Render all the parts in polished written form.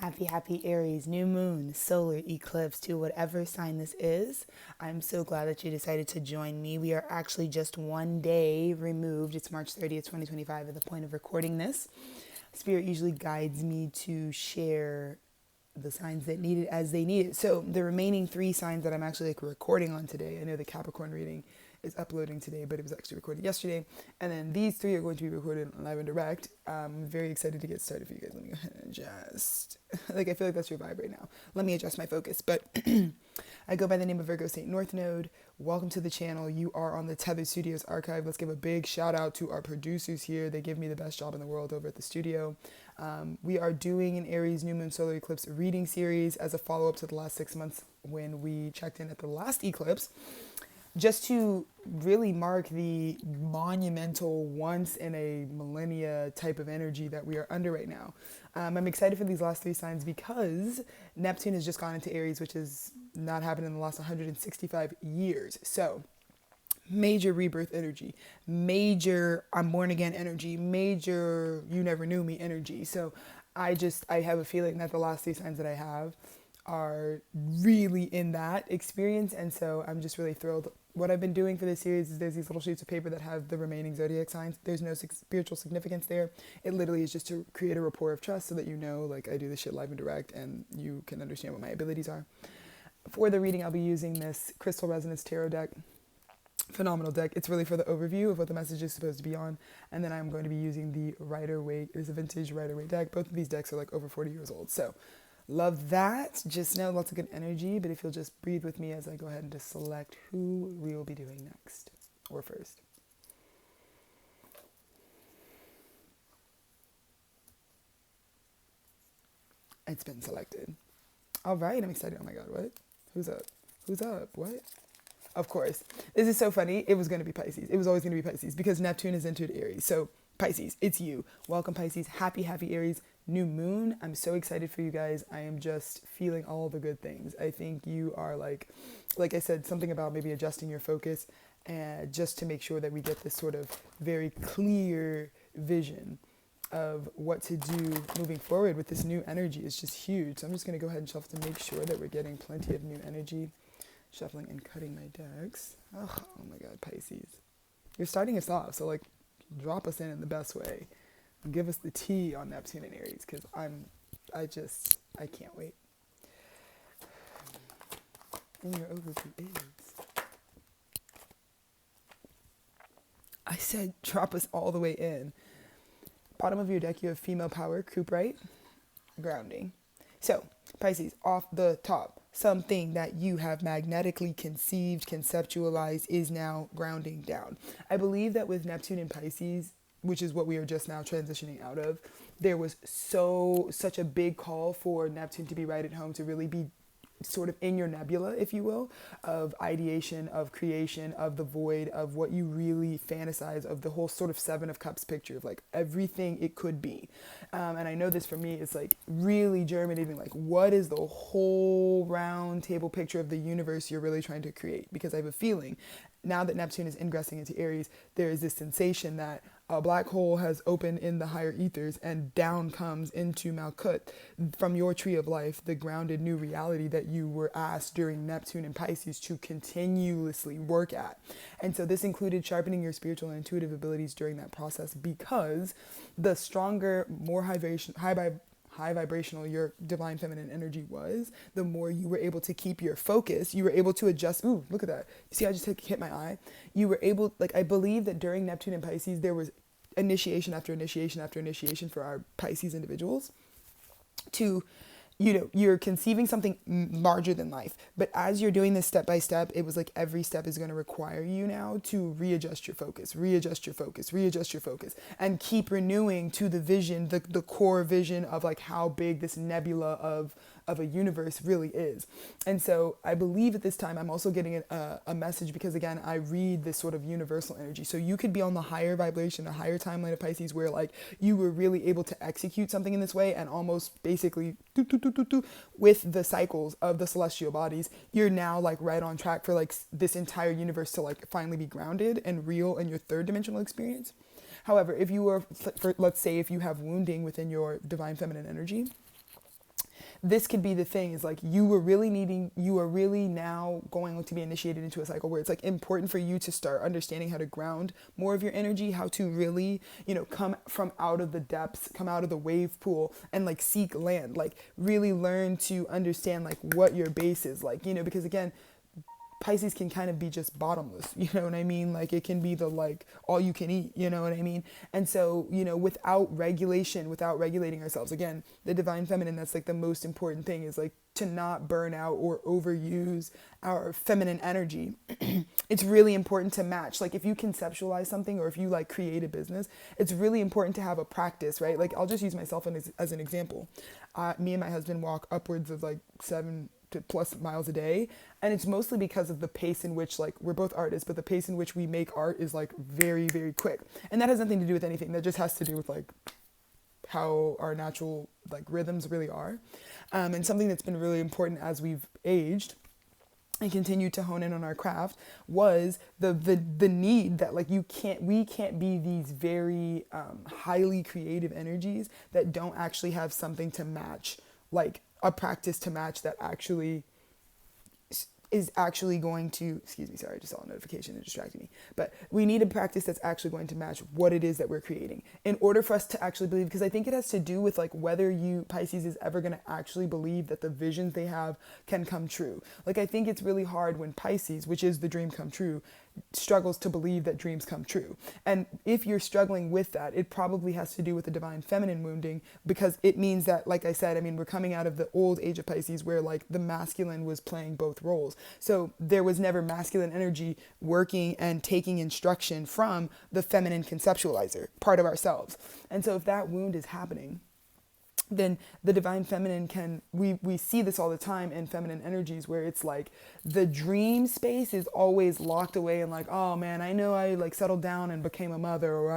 Happy Aries, new moon, solar eclipse to whatever sign this is. I'm so glad that you decided to join me. We are actually just one day removed. It's March 30th, 2025 at the point of recording this. Spirit usually guides me to share the signs that need it as they need it. So the remaining three signs that I'm actually recording on today, I know the Capricorn reading is uploading today, but it was actually recorded yesterday. And then these three are going to be recorded live and direct. I'm very excited to get started for you guys. Let me go ahead and adjust. I feel like that's your vibe right now. Let me adjust my focus. But I go by the name of Virgo Saint North Node. Welcome to the channel. You are on the Tethered Studios archive. Let's give a big shout out to our producers here. They give me the best job in the world over at the studio. We are doing an Aries new moon solar eclipse reading series as a follow-up to the last 6 months when we checked in at the last eclipse, just to really mark the monumental once in a millennia type of energy that we are under right now. I'm excited for these last three signs because Neptune has just gone into Aries, which has not happened in the last 165 years. So major rebirth energy, major I'm born again energy, major you never knew me energy. So I have a feeling that the last three signs that I have are really in that experience, and so I'm just really thrilled. What I've been doing for this series is there's these little sheets of paper that have the remaining zodiac signs. There's no spiritual significance there. It literally is just to create a rapport of trust so that you know, like, I do this shit live and direct and you can understand what my abilities are. For the reading, I'll be using this Crystal Resonance Tarot deck. Phenomenal deck. It's really for the overview of what the message is supposed to be on. And then I'm going to be using the Rider-Waite. It's a vintage Rider-Waite deck. Both of these decks are like over 40 years old. So love that. Just know lots of good energy. But if you'll just breathe with me as I go ahead and just select who we will be doing next or first. It's been selected. All right. I'm excited. Oh my God. What? Who's up? Who's up? What? Of course. This is so funny. It was going to be Pisces. It was always going to be Pisces because Neptune has entered Aries. So Pisces, it's you. Welcome, Pisces. Happy Aries. New moon. I'm so excited for you guys. I am just feeling all the good things. I think you are like I said, something about maybe adjusting your focus and just to make sure that we get this sort of very clear vision of what to do moving forward with this new energy is just huge. So I'm just going to go ahead and shuffle to make sure that we're getting plenty of new energy. Shuffling and cutting my decks. Oh my God, Pisces. You're starting us off, so like drop us in the best way. Give us the tea on Neptune and Aries, because I can't wait. And your overview is, I said drop us all the way in. Bottom of your deck, you have female power, Cooperite, grounding. So, Pisces, off the top, something that you have magnetically conceived, conceptualized, is now grounding down. I believe that with Neptune and Pisces, which is what we are just now transitioning out of, there was such a big call for Neptune to be right at home, to really be sort of in your nebula, if you will, of ideation, of creation, of the void, of what you really fantasize, of the whole sort of Seven of Cups picture of like everything it could be. And I know this for me is like really germinating, like what is the whole round table picture of the universe you're really trying to create? Because I have a feeling now that Neptune is ingressing into Aries, there is this sensation that a black hole has opened in the higher ethers and down comes into Malkut from your tree of life, the grounded new reality that you were asked during Neptune and Pisces to continuously work at. And so this included sharpening your spiritual and intuitive abilities during that process, because the stronger, more high vibrational your divine feminine energy was, the more you were able to keep your focus. You were able to adjust. Ooh, look at that. You see, I just hit my eye. You were able, like, I believe that during Neptune and Pisces, there was initiation after initiation after initiation for our Pisces individuals to, you're conceiving something larger than life. But as you're doing this step by step, it was like every step is going to require you now to readjust your focus, and keep renewing to the vision, the core vision of like how big this nebula of a universe really is. And so I believe at this time I'm also getting a message, because again, I read this sort of universal energy. So you could be on the higher vibration, the higher timeline of Pisces, where like you were really able to execute something in this way and almost basically with the cycles of the celestial bodies, you're now like right on track for like this entire universe to like finally be grounded and real in your third dimensional experience. However, if you were, let's say if you have wounding within your divine feminine energy, this could be the thing, is like you are really now going to be initiated into a cycle where it's like important for you to start understanding how to ground more of your energy, how to really, come from out of the depths, come out of the wave pool and like seek land, like really learn to understand like what your base is like, because again, Pisces can kind of be just bottomless, you know what I mean? Like it can be the like all you can eat, you know what I mean? And so, without regulation, without regulating ourselves, again, the divine feminine, that's like the most important thing, is like to not burn out or overuse our feminine energy. It's really important to match. Like if you conceptualize something or if you like create a business, it's really important to have a practice, right? Like I'll just use myself as an example. Me and my husband walk upwards of like 7 to plus miles a day, and it's mostly because of the pace in which, like, we're both artists, but the pace in which we make art is like very, very quick, and that has nothing to do with anything. That just has to do with like how our natural like rhythms really are, and something that's been really important as we've aged and continue to hone in on our craft was the need that like we can't be these very highly creative energies that don't actually have something to match, like a practice to match that actually is actually going to, excuse me, sorry, I just saw a notification that distracted me. But we need a practice that's actually going to match what it is that we're creating in order for us to actually believe, because I think it has to do with like whether Pisces is ever going to actually believe that the visions they have can come true. Like I think it's really hard when Pisces, which is the dream come true, struggles to believe that dreams come true. And if you're struggling with that, it probably has to do with the divine feminine wounding, because it means that, like I said, I mean, we're coming out of the old age of Pisces where like the masculine was playing both roles. So there was never masculine energy working and taking instruction from the feminine conceptualizer part of ourselves. And so if that wound is happening, then the divine feminine we see this all the time in feminine energies where it's like the dream space is always locked away and like, oh man, I know I like settled down and became a mother, or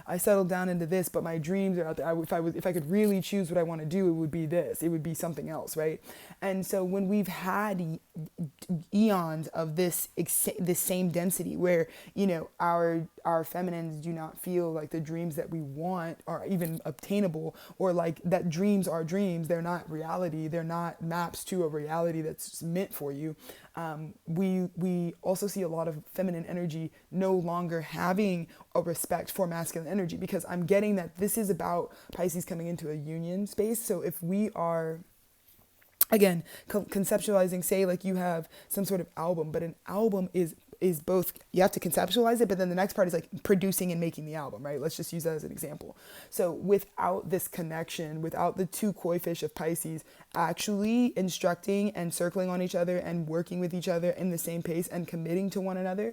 I settled down into this, but my dreams are out there. If I could really choose what I want to do, it would be this, it would be something else, right? And so when we've had eons of this same density where, our feminines do not feel like the dreams that we want are even obtainable, or like that dreams are dreams, they're not reality, they're not maps to a reality that's meant for you. We also see a lot of feminine energy no longer having a respect for masculine energy, because I'm getting that this is about Pisces coming into a union space. So if we are, again, conceptualizing, say like you have some sort of album, but an album is both, you have to conceptualize it, but then the next part is like producing and making the album, right? Let's just use that as an example. So without this connection, without the two koi fish of Pisces actually instructing and circling on each other and working with each other in the same pace and committing to one another,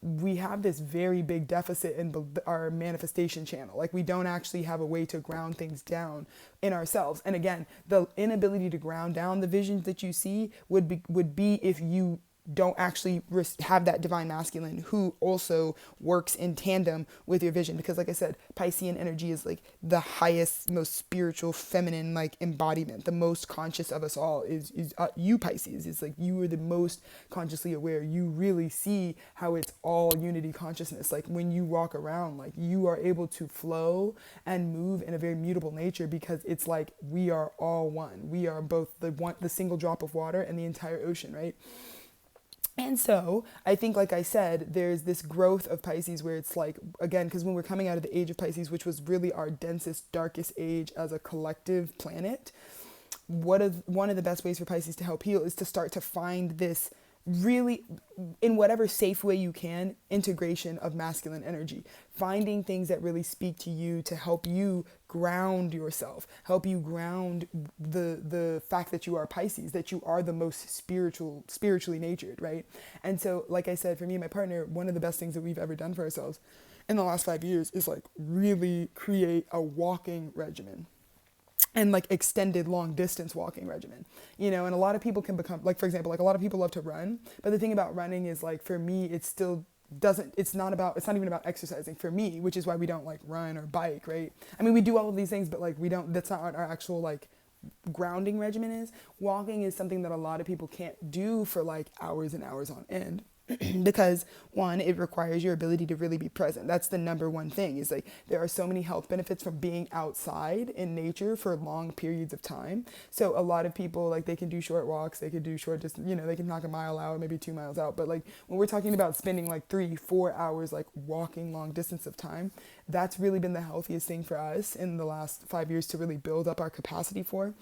we have this very big deficit in our manifestation channel. Like we don't actually have a way to ground things down in ourselves. And again, the inability to ground down the visions that you see would be if you don't actually have that divine masculine who also works in tandem with your vision. Because like I said, Piscean energy is like the highest, most spiritual, feminine like embodiment. The most conscious of us all is you, Pisces. It's like you are the most consciously aware. You really see how it's all unity consciousness. Like when you walk around, like you are able to flow and move in a very mutable nature, because it's like we are all one. We are both the single drop of water and the entire ocean, right? And so I think, like I said, there's this growth of Pisces where it's like, again, because when we're coming out of the age of Pisces, which was really our densest, darkest age as a collective planet, one of the best ways for Pisces to help heal is to start to find this really, in whatever safe way you can, integration of masculine energy, finding things that really speak to you to help you ground yourself, help you ground the fact that you are Pisces, that you are the most spiritually natured, right? And so, like I said, for me and my partner, one of the best things that we've ever done for ourselves in the last 5 years is like really create a walking regimen. And like extended long distance walking regimen, and a lot of people can become, like, for example, like a lot of people love to run, but the thing about running is like, for me, it's not even about exercising for me, which is why we don't like run or bike, right? I mean, we do all of these things, but like that's not what our actual like grounding regimen is. Walking is something that a lot of people can't do for like hours and hours on end. because one, it requires your ability to really be present. That's the number one thing, is like there are so many health benefits from being outside in nature for long periods of time. So a lot of people, like, they can do short walks, they can do short, just, they can knock a mile out, maybe 2 miles out. But like when we're talking about spending like 3-4 hours like walking long distance of time, that's really been the healthiest thing for us in the last 5 years to really build up our capacity for.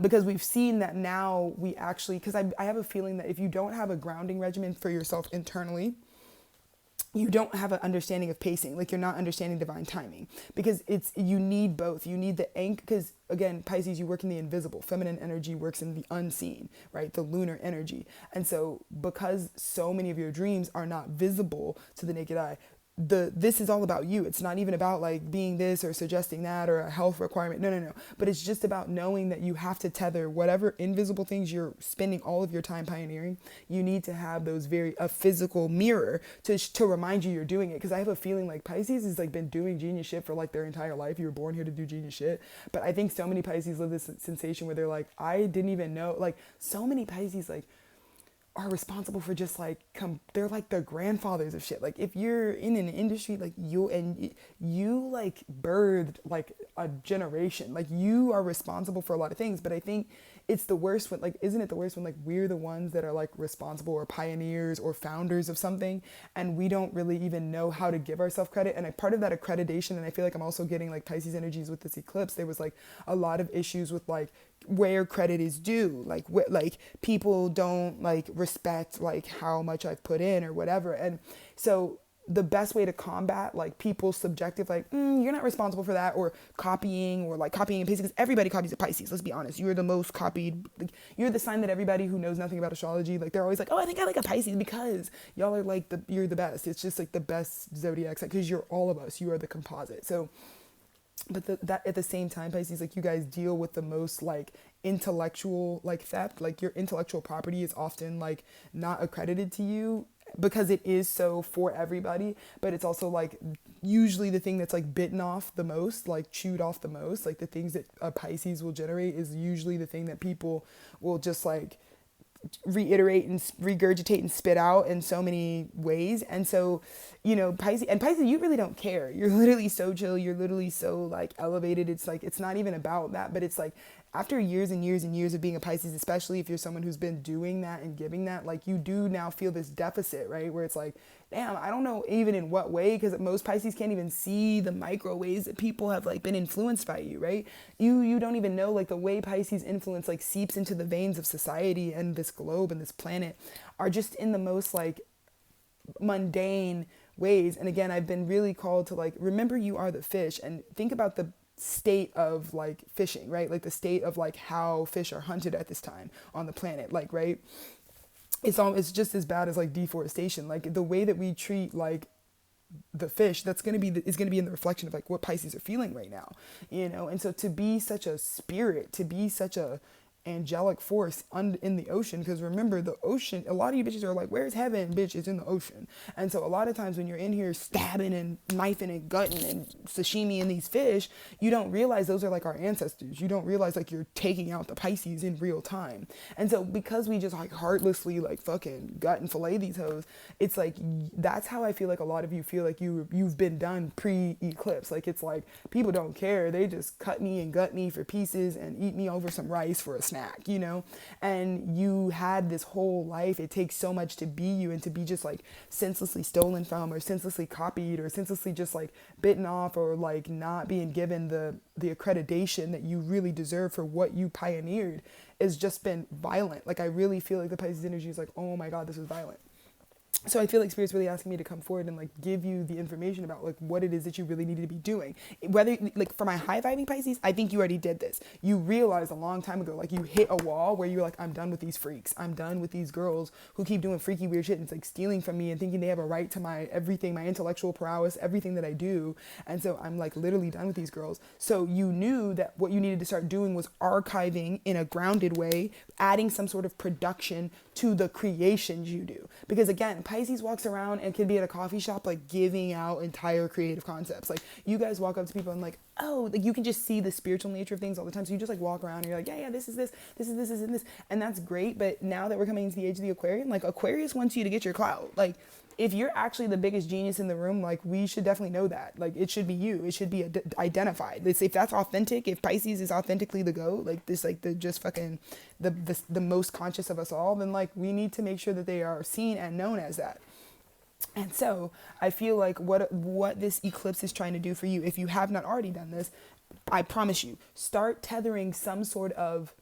Because we've seen that now we actually, because I have a feeling that if you don't have a grounding regimen for yourself internally, you don't have an understanding of pacing. Like, you're not understanding divine timing, because you need both. You need the anchor, because again, Pisces, you work in the invisible. Feminine energy works in the unseen, right? The lunar energy. And so because so many of your dreams are not visible to the naked eye, this is all about you. It's not even about like being this or suggesting that or a health requirement. No. But it's just about knowing that you have to tether whatever invisible things you're spending all of your time pioneering. You need to have those a physical mirror to remind you you're doing it. Because I have a feeling like Pisces has like been doing genius shit for like their entire life. You were born here to do genius shit. But I think so many Pisces live this sensation where they're like, I didn't even know. Like, so many Pisces like are responsible for just like they're like the grandfathers of shit. Like, if you're in an industry, like you like birthed like a generation, like you are responsible for a lot of things. But I think it's the worst when, like, isn't it the worst when like we're the ones that are like responsible or pioneers or founders of something, and we don't really even know how to give ourselves credit. And part of that accreditation, and I feel like I'm also getting like Pisces energies with this eclipse, there was like a lot of issues with like where credit is due, like like people don't like respect like how much I've put in or whatever. And so the best way to combat like people's subjective like you're not responsible for that, or copying and pasting, because everybody copies a Pisces. Let's be honest, you're the most copied, like, you're the sign that everybody who knows nothing about astrology, like, they're always like, oh, I think I like a Pisces, because y'all are like you're the best. It's just like the best zodiac sign, because you're all of us, you are the composite. So but that at the same time, Pisces, like, you guys deal with the most like intellectual like theft. Like, your intellectual property is often like not accredited to you, because it is so for everybody, but it's also like usually the thing that's like bitten off the most, like chewed off the most. Like, the things that a Pisces will generate is usually the thing that people will just like reiterate and regurgitate and spit out in so many ways. And so, Pisces, you really don't care. You're literally so chill. You're literally so like elevated. It's like, it's not even about that, but it's like, after years and years and years of being a Pisces, especially if you're someone who's been doing that and giving that, like, you do now feel this deficit, right? Where it's like, damn, I don't know even in what way, because most Pisces can't even see the micro ways that people have like been influenced by you, right? You don't even know like the way Pisces influence like seeps into the veins of society and this globe and this planet are just in the most like mundane ways. And again, I've been really called to like, remember you are the fish, and think about the state of like fishing, right? Like the state of like how fish are hunted at this time on the planet, like, right? It's just as bad as like deforestation. Like, the way that we treat like the fish, is going to be in the reflection of like what Pisces are feeling right now, And so to be such a spirit, to be such a angelic force in the ocean, because remember, the ocean, a lot of you bitches are like, where's heaven? Bitch, it's in the ocean. And so a lot of times when you're in here stabbing and knifing and gutting and sashimi in these fish, you don't realize those are like our ancestors. You don't realize like you're taking out the Pisces in real time. And so because we just like heartlessly like fucking gut and fillet these hoes, it's like, that's how I feel like a lot of you feel like you've been done pre-eclipse. Like, it's like people don't care. They just cut me and gut me for pieces and eat me over some rice for a snack, and you had this whole life. It takes so much to be you, and to be just like senselessly stolen from, or senselessly copied, or senselessly just like bitten off, or like not being given the accreditation that you really deserve for what you pioneered, has just been violent. Like, I really feel like the Pisces energy is like, oh my God, this is violent. So I feel like Spirit's really asking me to come forward and like give you the information about like what it is that you really need to be doing. Whether like for my high vibing Pisces, I think you already did this. You realized a long time ago, like you hit a wall where you're like, I'm done with these freaks. I'm done with these girls who keep doing freaky weird shit and it's like stealing from me and thinking they have a right to my everything, my intellectual prowess, everything that I do. And so I'm like literally done with these girls. So you knew that what you needed to start doing was archiving in a grounded way, adding some sort of production to the creations you do. Because again, Pisces walks around and can be at a coffee shop like giving out entire creative concepts. Like you guys walk up to people and like, oh, like you can just see the spiritual nature of things all the time. So you just like walk around and you're like, yeah, this is this, and this. And that's great. But now that we're coming into the age of the Aquarian, like Aquarius wants you to get your clout. Like if you're actually the biggest genius in the room, like we should definitely know that. Like it should be you. It should be identified. If that's authentic, if Pisces is authentically the GOAT, like this, like the just fucking the most conscious of us all, then like we need to make sure that they are seen and known as that. And so I feel like what this eclipse is trying to do for you, if you have not already done this, I promise you, start tethering some sort of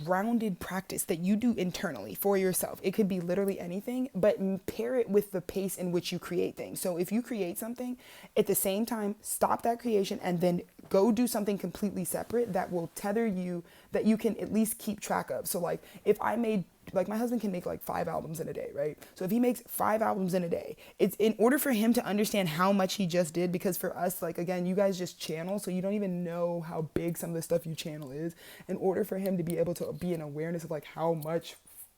grounded practice that you do internally for yourself. It could be literally anything, but pair it with the pace in which you create things. So if you create something, at the same time, stop that creation and then go do something completely separate that will tether you, that you can at least keep track of. So like if I made, like my husband can make like 5 albums in a day, right? So if he makes 5 albums in a day, it's in order for him to understand how much he just did, because for us, like again, you guys just channel, so you don't even know how big some of the stuff you channel is. In order for him to be able to be in awareness of like how much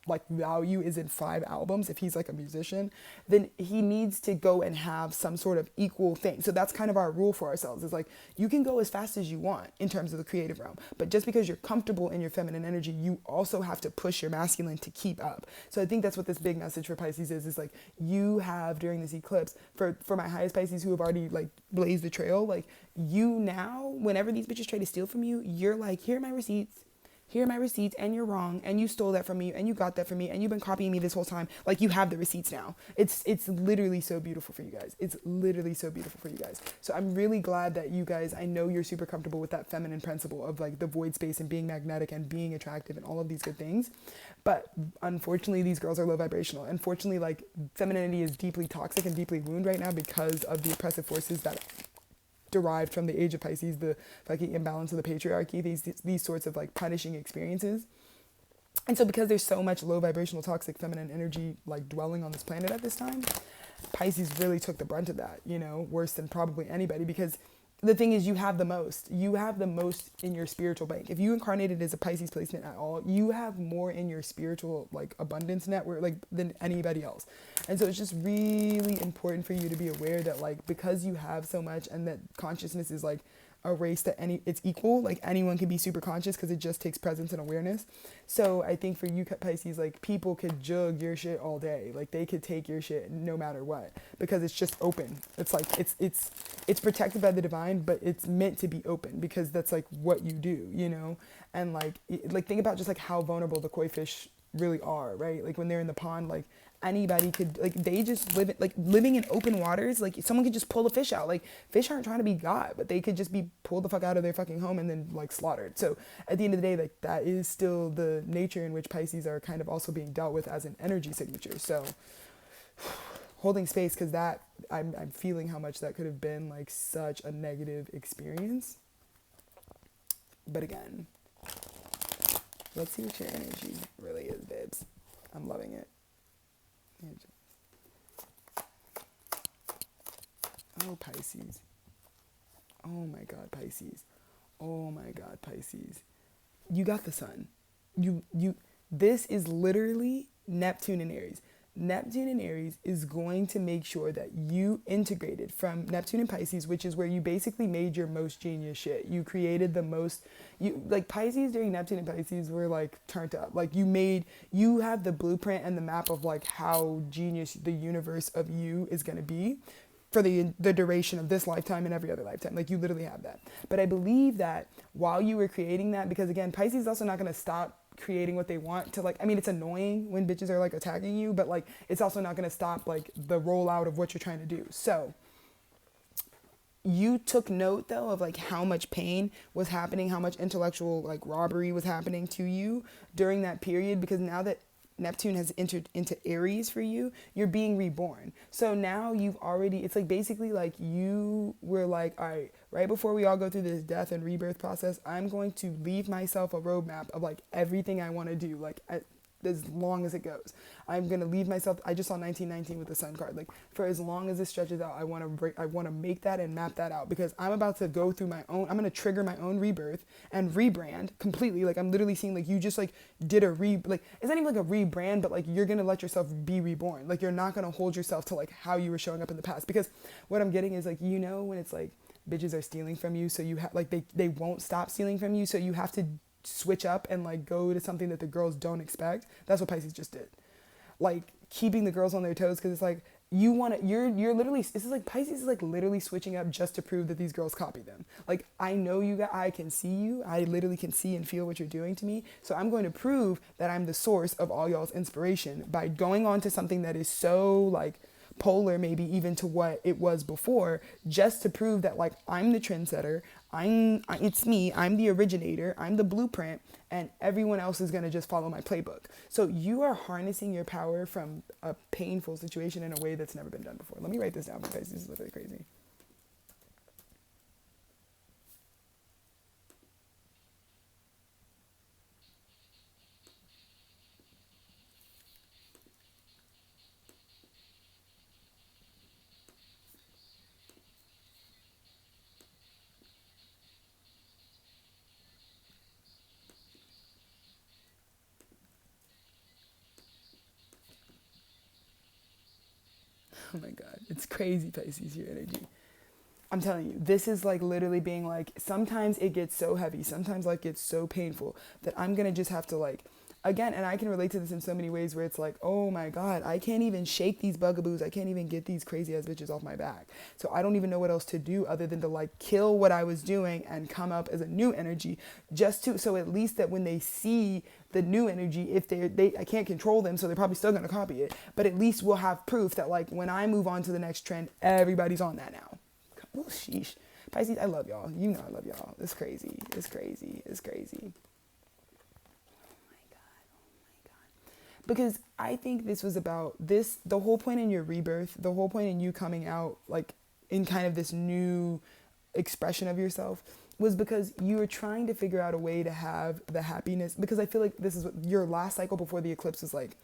like value is in 5 albums, if he's like a musician, then he needs to go and have some sort of equal thing. So that's kind of our rule for ourselves, is like you can go as fast as you want in terms of the creative realm, but just because you're comfortable in your feminine energy, you also have to push your masculine to keep up. So I think that's what this big message for Pisces is like you have during this eclipse, for my highest Pisces who have already like blazed the trail, like you now, whenever these bitches try to steal from you, you're like, here are my receipts. Here are my receipts, and you're wrong, and you stole that from me, and you got that from me, and you've been copying me this whole time. Like, you have the receipts now. It's literally so beautiful for you guys. It's literally so beautiful for you guys. So I'm really glad that you guys, I know you're super comfortable with that feminine principle of like the void space and being magnetic and being attractive and all of these good things. But unfortunately, these girls are low vibrational. Unfortunately, like femininity is deeply toxic and deeply wounded right now because of the oppressive forces that derived from the age of Pisces, the fucking imbalance of the patriarchy, these sorts of like punishing experiences. And so because there's so much low vibrational toxic feminine energy like dwelling on this planet at this time, Pisces really took the brunt of that, you know, worse than probably anybody, because the thing is, you have the most in your spiritual bank. If you incarnated as a Pisces placement at all, you have more in your spiritual like abundance network like than anybody else. And so it's just really important for you to be aware that like, because you have so much and that consciousness is like a race that it's equal, like anyone can be super conscious because it just takes presence and awareness. So I think for you Pisces, like people could jug your shit all day, like they could take your shit no matter what, because it's just open. It's like it's protected by the divine, but it's meant to be open because that's like what you do, you know. And like think about just like how vulnerable the koi fish really are, right? Like when they're in the pond, like anybody could, like they just live like living in open waters, like someone could just pull the fish out. Like fish aren't trying to be God, but they could just be pulled the fuck out of their fucking home and then like slaughtered. So at the end of the day, like that is still the nature in which Pisces are kind of also being dealt with as an energy signature. So holding space, because that I'm feeling how much that could have been like such a negative experience. But again, let's see what your energy really is, babes. I'm loving it. Oh, Pisces. Oh my God, Pisces. Oh my God, Pisces. You got the sun. This is literally Neptune in Aries. Neptune in Aries is going to make sure that you integrated from Neptune and Pisces, which is where you basically made your most genius shit. You created the most, like Pisces during Neptune and Pisces were like turned up. Like you have the blueprint and the map of like how genius the universe of you is going to be for the duration of this lifetime and every other lifetime. Like you literally have that. But I believe that while you were creating that, because again, Pisces is also not going to stop creating what they want to, like, I mean, it's annoying when bitches are like attacking you, but like it's also not going to stop like the rollout of what you're trying to do. So you took note though of like how much pain was happening, how much intellectual like robbery was happening to you during that period, because now that Neptune has entered into Aries for you, you're being reborn. So now you've already, it's like basically like you were like, all right before we all go through this death and rebirth process, I'm going to leave myself a roadmap of like everything I want to do. Like as long as it goes. I'm going to leave myself, I just saw 1919 with the sun card. Like for as long as this stretches out, I want to make that and map that out, because I'm about to go through my own, I'm going to trigger my own rebirth and rebrand completely. Like I'm literally seeing like you just like did like it's not even like a rebrand, but like you're going to let yourself be reborn. Like you're not going to hold yourself to like how you were showing up in the past, because what I'm getting is like, you know, when it's like bitches are stealing from you, so you have like they won't stop stealing from you, so you have to switch up and like go to something that the girls don't expect. That's what Pisces just did. Like keeping the girls on their toes, because it's like you're literally, this is like Pisces is like literally switching up just to prove that these girls copy them. Like I know you guys, I can see you, I literally can see and feel what you're doing to me, so I'm going to prove that I'm the source of all y'all's inspiration by going on to something that is so like polar, maybe even to what it was before, just to prove that like I'm the trendsetter, it's me, I'm the originator, I'm the blueprint, and everyone else is going to just follow my playbook. So you are harnessing your power from a painful situation in a way that's never been done before. Let me write this down because this is literally crazy. Oh my God, it's crazy, Pisces, your energy. I'm telling you, this is like literally being like, sometimes it gets so heavy, sometimes like it's so painful that I'm going to just have to like, again, and I can relate to this in so many ways where it's like, oh my God, I can't even shake these bugaboos. I can't even get these crazy ass bitches off my back. So I don't even know what else to do other than to like kill what I was doing and come up as a new energy, just to, so at least that when they see the new energy, if they I can't control them, so they're probably still going to copy it, but at least we'll have proof that like when I move on to the next trend, everybody's on that now. Oh, sheesh. Pisces, I love y'all. You know I love y'all. It's crazy. It's crazy. It's crazy. Because I think this was about this, the whole point in your rebirth, the whole point in you coming out like in kind of this new expression of yourself, was because you were trying to figure out a way to have the happiness. Because I feel like this is what your last cycle before the eclipse was like.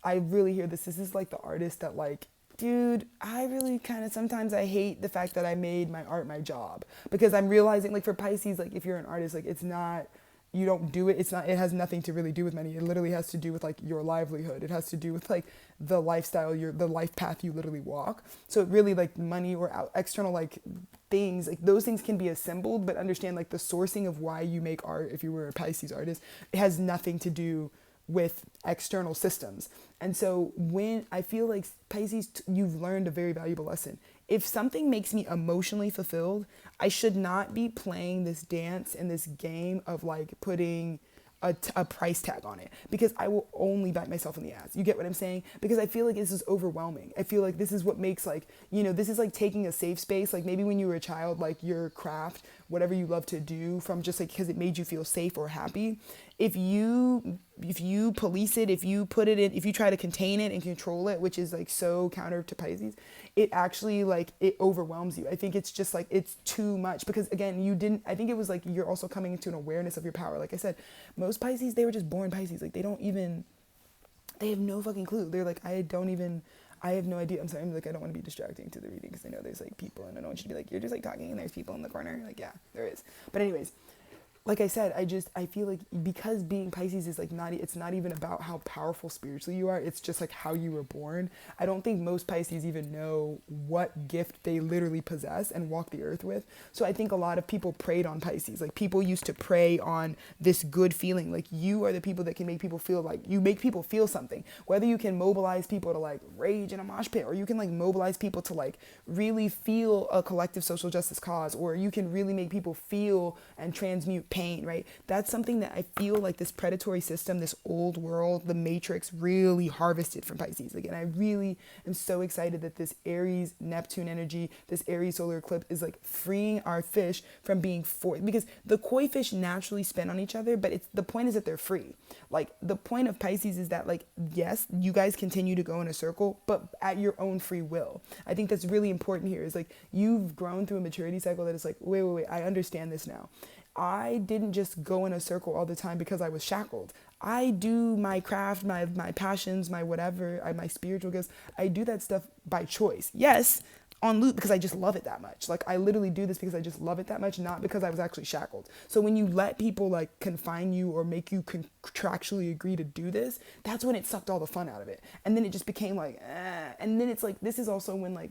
I really hear this. This is like the artist that like, dude, I really kind of, sometimes I hate the fact that I made my art my job, because I'm realizing like for Pisces, like if you're an artist, like it's not, you don't do it, it's not, it has nothing to really do with money. It literally has to do with like your livelihood. It has to do with like the lifestyle, the life path you literally walk. So it really like money or external like things, like those things can be assembled, but understand like the sourcing of why you make art, if you were a Pisces artist, it has nothing to do with external systems. And so when I feel like Pisces, you've learned a very valuable lesson. If something makes me emotionally fulfilled, I should not be playing this dance and this game of like putting a price tag on it, because I will only bite myself in the ass. You get what I'm saying? Because I feel like this is overwhelming. I feel like this is what makes like, you know, this is like taking a safe space. Like maybe when you were a child, like your craft, whatever you love to do, from just like, because it made you feel safe or happy. If you police it, if you put it in, if you try to contain it and control it, which is like so counter to Pisces, it actually like, it overwhelms you. I think it's just like, it's too much, because again, I think it was like, you're also coming into an awareness of your power. Like I said, most Pisces, they were just born Pisces. Like they have no fucking clue. They're like, I have no idea. I'm sorry. I'm like, I don't want to be distracting to the reading, because I know there's like people, and I don't want you to be like, you're just like talking and there's people in the corner. Like, yeah, there is. But anyways, like I said, I feel like because being Pisces is like it's not even about how powerful spiritually you are. It's just like how you were born. I don't think most Pisces even know what gift they literally possess and walk the earth with. So I think a lot of people preyed on Pisces. Like people used to prey on this good feeling. Like you are the people that can make people feel like, you make people feel something. Whether you can mobilize people to like rage in a mosh pit, or you can like mobilize people to like really feel a collective social justice cause, or you can really make people feel and transmute pain, right? That's something that I feel like this predatory system, this old world, the matrix really harvested from Pisces. Again, I really am so excited that this Aries Neptune energy, this Aries solar eclipse is like freeing our fish from being forced, because the koi fish naturally spin on each other, but the point is that they're free. Like the point of Pisces is that like, yes, you guys continue to go in a circle, but at your own free will. I think that's really important here, is like you've grown through a maturity cycle that is like, wait, I understand this now. I didn't just go in a circle all the time because I was shackled. I do my craft, my passions, my whatever, my spiritual gifts. I do that stuff by choice. Yes, on loop because I just love it that much. Like I literally do this because I just love it that much, not because I was actually shackled. So when you let people like confine you or make you contractually agree to do this, that's when it sucked all the fun out of it. And then it just became like, and then it's like, this is also when like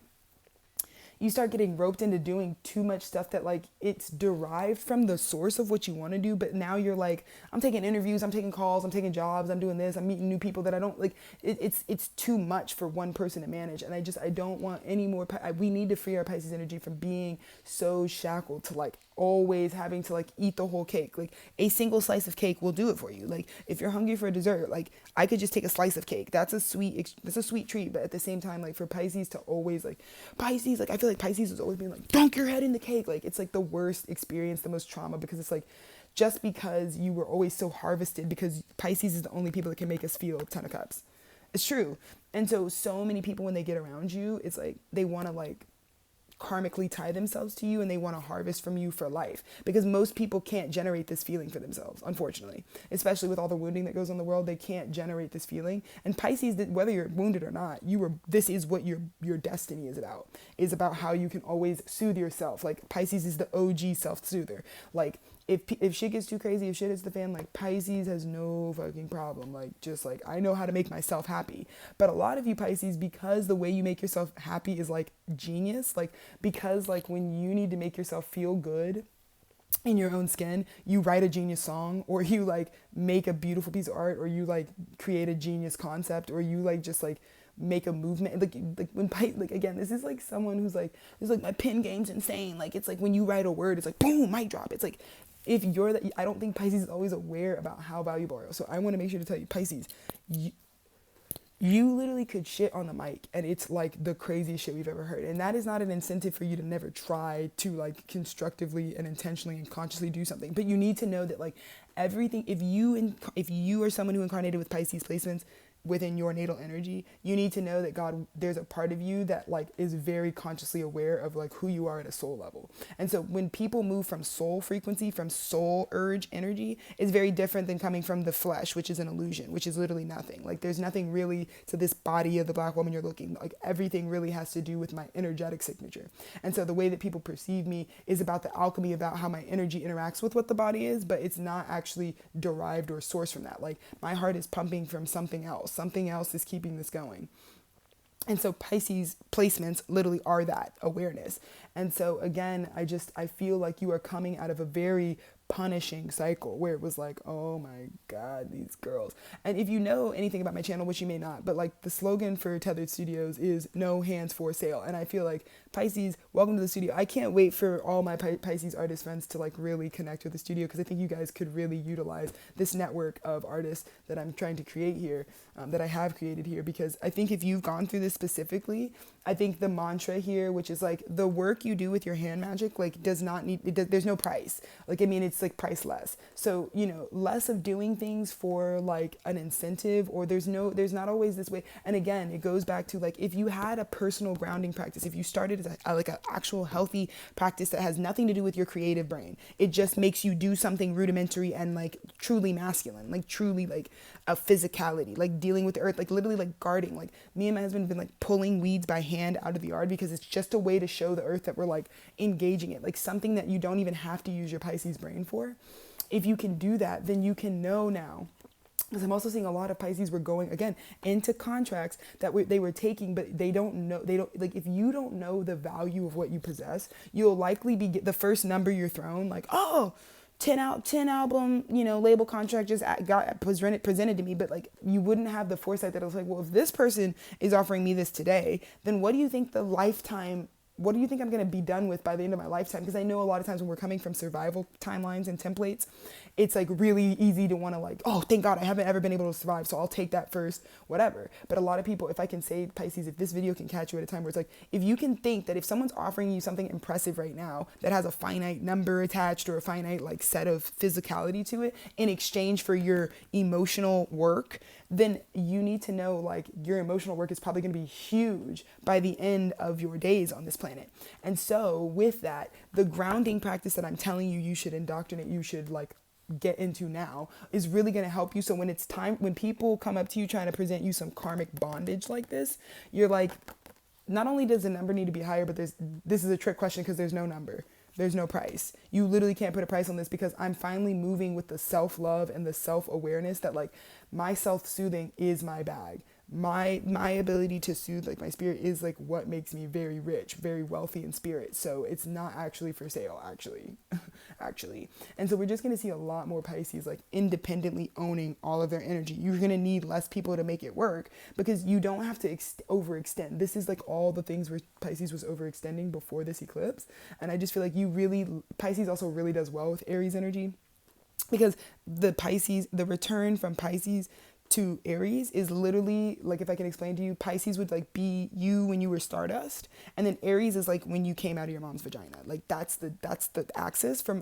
you start getting roped into doing too much stuff that like it's derived from the source of what you want to do, but now you're like, I'm taking interviews, I'm taking calls, I'm taking jobs, I'm doing this, I'm meeting new people that I don't like. It's too much for one person to manage, and I don't want any more. We need to free our Pisces energy from being so shackled to like always having to like eat the whole cake. Like a single slice of cake will do it for you. Like if you're hungry for a dessert, like I could just take a slice of cake. That's a sweet treat. But at the same time, like for Pisces to always like Pisces, like I feel like Pisces is always being like, dunk your head in the cake. Like it's like the worst experience, the most trauma, because it's like, just because you were always so harvested, because Pisces is the only people that can make us feel 10 of cups. It's true. And so many people, when they get around you, it's like they want to like karmically tie themselves to you, and they want to harvest from you for life, because most people can't generate this feeling for themselves, unfortunately, especially with all the wounding that goes on in the world. They can't generate this feeling. And Pisces, whether you're wounded or not, this is what your destiny is about how you can always soothe yourself. Like Pisces is the OG self-soother. Like if shit gets too crazy, if shit hits the fan, like Pisces has no fucking problem. Like just like, I know how to make myself happy. But a lot of you Pisces, because the way you make yourself happy is like genius, like because like when you need to make yourself feel good in your own skin, you write a genius song, or you like make a beautiful piece of art, or you like create a genius concept, or you like just like make a movement. Like when like again, this is like someone who's like, this is like my pen game's insane. Like it's like when you write a word, it's like boom, mic drop. It's like, if you're that, I don't think Pisces is always aware about how valuable you are. So I want to make sure to tell you, Pisces, you literally could shit on the mic and it's like the craziest shit we've ever heard. And that is not an incentive for you to never try to like constructively and intentionally and consciously do something. But you need to know that like everything, if you are someone who incarnated with Pisces placements within your natal energy, you need to know that God, there's a part of you that like is very consciously aware of like who you are at a soul level. And so when people move from soul frequency, from soul urge energy, is very different than coming from the flesh, which is an illusion, which is literally nothing. Like there's nothing really to this body of the black woman you're looking. Like everything really has to do with my energetic signature. And so the way that people perceive me is about the alchemy, about how my energy interacts with what the body is, but it's not actually derived or sourced from that. Like my heart is pumping from something else. Something else is keeping this going. And so Pisces placements literally are that awareness. And so again, I feel like you are coming out of a very punishing cycle where it was like, oh my God, these girls. And if you know anything about my channel, which you may not, but like the slogan for Tethered Studios is no hands for sale. And I feel like Pisces, welcome to the studio. I can't wait for all my Pisces artist friends to like really connect with the studio, because I think you guys could really utilize this network of artists that I'm trying to create here, that I have created here. Because I think if you've gone through this specifically, I think the mantra here, which is like the work you do with your hand magic, like does not need, there's no price. Like, I mean, it's like priceless. So, you know, less of doing things for like an incentive, or there's not always this way. And again, it goes back to like, if you had a personal grounding practice, if you started as like an actual healthy practice that has nothing to do with your creative brain, it just makes you do something rudimentary and like truly masculine, like truly like a physicality, like dealing with the earth, like literally like guarding. Like me and my husband have been like pulling weeds by hand out of the yard, because it's just a way to show the earth that we're like engaging it, like something that you don't even have to use your Pisces brain for. If you can do that, then you can know now. Because I'm also seeing a lot of Pisces were going again into contracts that they were taking, but they don't know, like, if you don't know the value of what you possess, you'll likely be the first number you're thrown, like, oh, 10 album, you know, label contract just was presented to me. But like, you wouldn't have the foresight that it was like, well, if this person is offering me this today, then what do you think what do you think I'm going to be done with by the end of my lifetime? Because I know a lot of times when we're coming from survival timelines and templates, it's like really easy to want to like, oh, thank God I haven't ever been able to survive, so I'll take that first, whatever. But a lot of people, if I can say, Pisces, if this video can catch you at a time where it's like, if you can think that if someone's offering you something impressive right now that has a finite number attached or a finite like set of physicality to it in exchange for your emotional work, then you need to know like your emotional work is probably going to be huge by the end of your days on this planet. And so with that, the grounding practice that I'm telling you should indoctrinate, you should like get into now, is really going to help you. So when it's time, when people come up to you trying to present you some karmic bondage like this, you're like, not only does the number need to be higher, but this is a trick question because there's no number. There's no price. You literally can't put a price on this, because I'm finally moving with the self-love and the self-awareness that like my self-soothing is my bag. My ability to soothe like my spirit is like what makes me very rich, very wealthy in spirit. So it's not actually for sale, actually. And so we're just going to see a lot more Pisces like independently owning all of their energy. You're going to need less people to make it work, because you don't have to overextend. This is like all the things where Pisces was overextending before this eclipse. And I just feel like Pisces also really does well with Aries energy, because the return from Pisces to Aries is literally like, if I can explain to you, Pisces would like be you when you were stardust, and then Aries is like when you came out of your mom's vagina. Like that's the axis from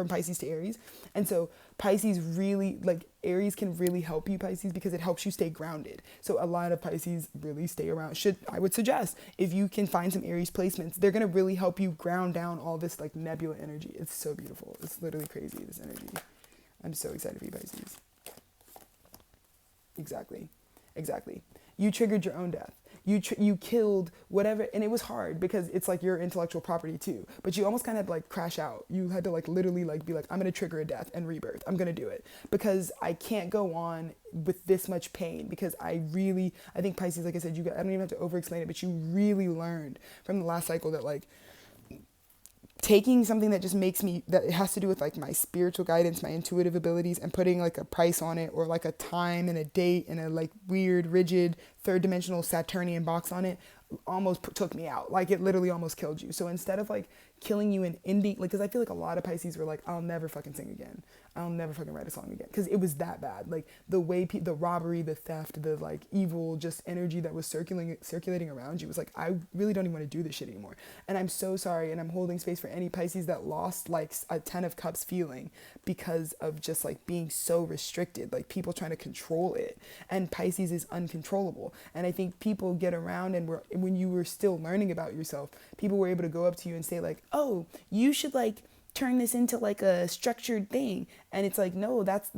Pisces to Aries. And so Pisces really, like Aries can really help you, Pisces, because it helps you stay grounded. So a lot of Pisces really stay around. I would suggest, if you can find some Aries placements, they're going to really help you ground down all this like nebula energy. It's so beautiful. It's literally crazy, this energy. I'm so excited for you, Pisces. Exactly. You triggered your own death. You killed whatever, and it was hard because it's like your intellectual property too. But you almost kind of like crash out. You had to like literally like be like, I'm gonna trigger a death and rebirth. I'm gonna do it because I can't go on with this much pain. Because I think Pisces, like I said, I don't even have to over-explain it, but you really learned from the last cycle that like taking something that just that it has to do with like my spiritual guidance, my intuitive abilities, and putting like a price on it, or like a time and a date and a like weird, rigid, third dimensional Saturnian box on it, almost took me out. Like it literally almost killed you. So instead of like killing you and ending, like, because I feel like a lot of Pisces were like, I'll never fucking sing again. I'll never fucking write a song again. Because it was that bad. Like the way the robbery, the theft, the like evil just energy that was circulating around you was like, I really don't even want to do this shit anymore. And I'm so sorry. And I'm holding space for any Pisces that lost like a 10 of cups feeling because of just like being so restricted, like people trying to control it. And Pisces is uncontrollable. And I think people get around, and when you were still learning about yourself, people were able to go up to you and say like, oh, you should like turn this into like a structured thing. And it's like, no, that's